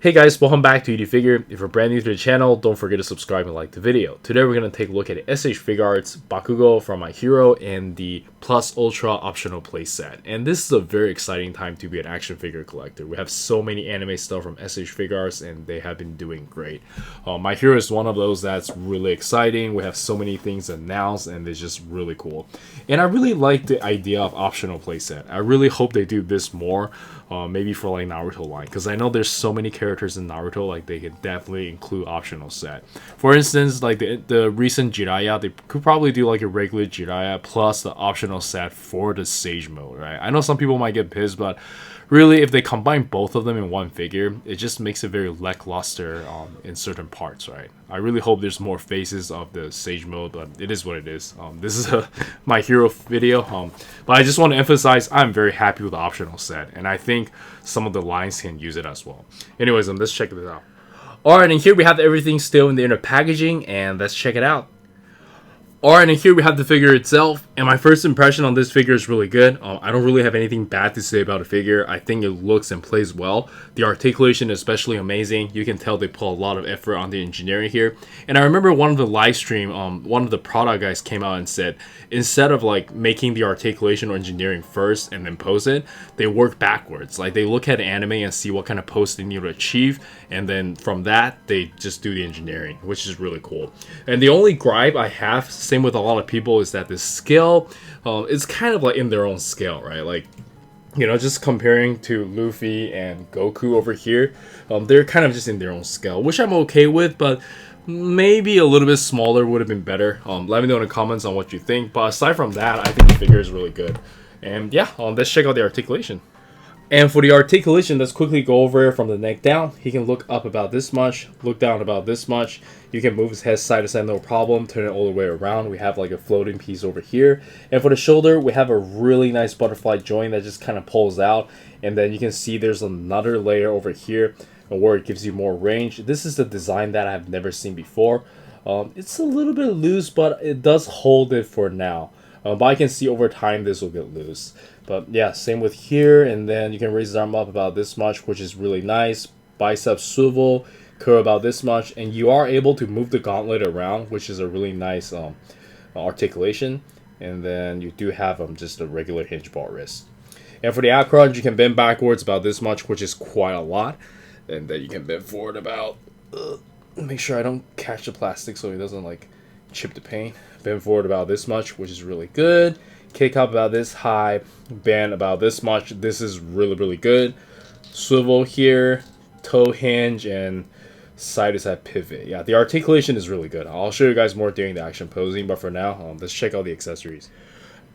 Hey guys, welcome back to Figure. If you're brand new to the channel, don't forget to subscribe and like the video. Today we're going to take a look at S.H.Figuarts Bakugo from My Hero and the Plus Ultra optional playset. And this is a very exciting time to be an action figure collector. We have so many anime stuff from S.H.Figuarts and they have been doing great. My Hero is one of those that's really exciting. We have so many things announced and it's just really cool. And I really like the idea of optional playset. I really hope they do this more. Maybe for like Naruto line, because I know there's so many characters in Naruto, like they could definitely include optional set. For instance, like the recent Jiraiya, they could probably do like a regular Jiraiya plus the optional set for the Sage mode, right? I know some people might get pissed, but really if they combine both of them in one figure, it just makes it very lackluster in certain parts, right? I really hope there's more faces of the Sage mode, but it is what it is. This is a My Hero video, but I just want to emphasize I'm very happy with the optional set, and I think some of the lines can use it as well. Anyways, let's check this out. Alright, and here we have everything still in the inner packaging, and let's check it out. Alright, and here we have the figure itself, and my first impression on this figure is really good. I don't really have anything bad to say about the figure. I think it looks and plays well. The articulation is especially amazing. You can tell they put a lot of effort on the engineering here. And I remember one of the live stream, one of the product guys came out and said, instead of like making the articulation or engineering first and then pose it, they work backwards. Like they look at anime and see what kind of pose they need to achieve, and then from that, they just do the engineering, which is really cool. And the only gripe I have, same with a lot of people, is that the scale it's kind of like in their own scale, right? Like, you know, just comparing to Luffy and Goku over here, they're kind of just in their own scale, which I'm okay with, but maybe a little bit smaller would have been better. Let me know in the comments on what you think, but aside from that, I think the figure is really good. And yeah, let's check out the articulation. And for the articulation, let's quickly go over it from the neck down. He can look up about this much, look down about this much. You can move his head side to side, no problem, turn it all the way around. We have like a floating piece over here. And for the shoulder, we have a really nice butterfly joint that just kind of pulls out. And then you can see there's another layer over here where it gives you more range. This is the design that I've never seen before. It's a little bit loose, but it does hold it for now. But I can see over time this will get loose. But yeah, same with here, and then you can raise his arm up about this much, which is really nice. Bicep swivel, curl about this much, and you are able to move the gauntlet around, which is a really nice articulation. And then you do have just a regular hinge bar wrist. And for the out crunch, you can bend backwards about this much, which is quite a lot. And then you can bend forward about, make sure I don't catch the plastic so it doesn't like chip the paint. Bend forward about this much, which is really good. Kick up about this high, bend about this much. This is really, really good. Swivel here, toe hinge, and side to side pivot. Yeah, the articulation is really good. I'll show you guys more during the action posing, but for now, let's check out the accessories.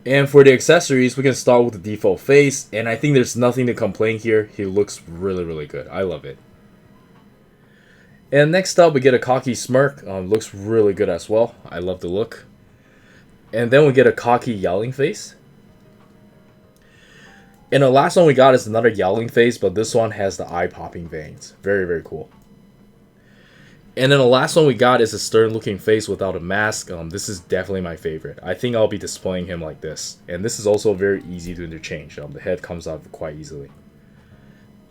And for the accessories, we can start with the default face, and I think there's nothing to complain here. He looks really, really good. I love it. And next up, we get a cocky smirk. Looks really good as well. I love the look. And then we get a cocky yelling face. And the last one we got is another yelling face, but this one has the eye-popping veins. Very, very cool. And then the last one we got is a stern-looking face without a mask. This is definitely my favorite. I think I'll be displaying him like this. And this is also very easy to interchange. The head comes out quite easily.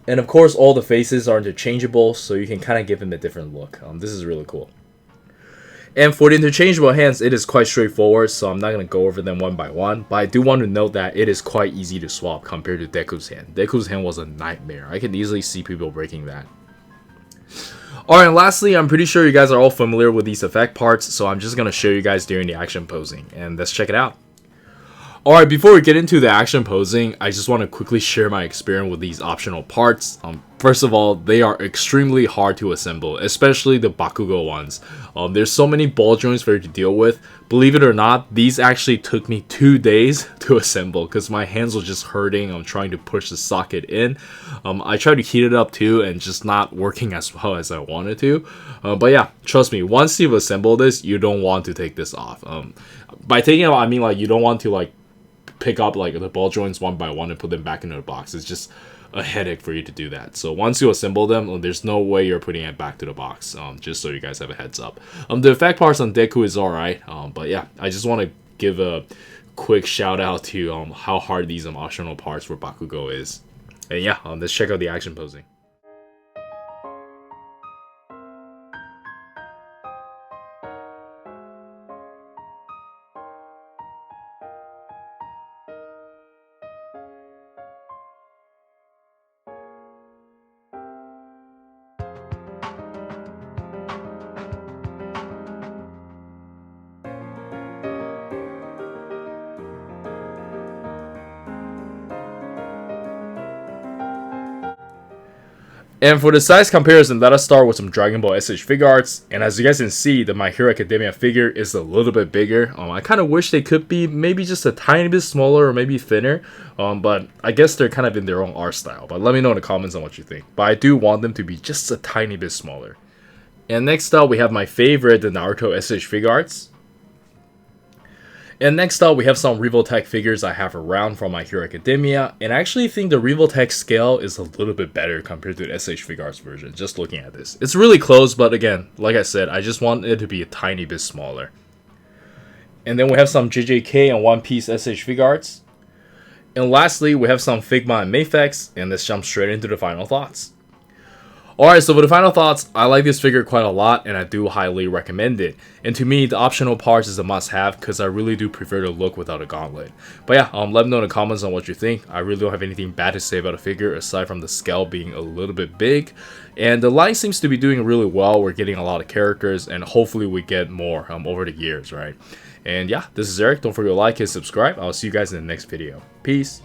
And of course, all the faces are interchangeable, so you can kind of give him a different look. This is really cool. And for the interchangeable hands, it is quite straightforward, so I'm not going to go over them one by one. But I do want to note that it is quite easy to swap compared to Deku's hand. Deku's hand was a nightmare. I can easily see people breaking that. Alright, and lastly, I'm pretty sure you guys are all familiar with these effect parts, so I'm just going to show you guys during the action posing. And let's check it out. Alright, before we get into the action posing, I just want to quickly share my experience with these optional parts. First of all, they are extremely hard to assemble, especially the Bakugo ones. There's so many ball joints for you to deal with. Believe it or not, these actually took me 2 days to assemble because my hands were just hurting. I'm trying to push the socket in. I tried to heat it up too and just not working as well as I wanted to. But yeah, trust me, once you've assembled this, you don't want to take this off. By taking it off, I mean like you don't want to like pick up like the ball joints one by one and put them back into the box. It's just a headache for you to do that. So once you assemble them, there's no way you're putting it back to the box, just so you guys have a heads up. The effect parts on Deku is alright, but yeah, I just want to give a quick shout out to how hard these optional parts for Bakugo is. And yeah, let's check out the action posing. And for the size comparison, let us start with some Dragon Ball S.H. Figuarts. And as you guys can see, the My Hero Academia figure is a little bit bigger. I kind of wish they could be maybe just a tiny bit smaller or maybe thinner. But I guess they're kind of in their own art style. But let me know in the comments on what you think. But I do want them to be just a tiny bit smaller. And next up, we have my favorite, the Naruto S.H. Figuarts. And next up, we have some Revoltech figures I have around from My Hero Academia, and I actually think the Revoltech scale is a little bit better compared to the S.H. Figuarts version, just looking at this. It's really close, but again, like I said, I just want it to be a tiny bit smaller. And then we have some JJK and One Piece S.H. Figuarts. And lastly, we have some Figma and Mafex, and let's jump straight into the final thoughts. Alright, so for the final thoughts, I like this figure quite a lot and I do highly recommend it. And to me, the optional parts is a must-have because I really do prefer the look without a gauntlet. But yeah, let me know in the comments on what you think. I really don't have anything bad to say about the figure aside from the scale being a little bit big. And the line seems to be doing really well. We're getting a lot of characters and hopefully we get more over the years, right? And yeah, this is Eric. Don't forget to like and subscribe. I'll see you guys in the next video. Peace.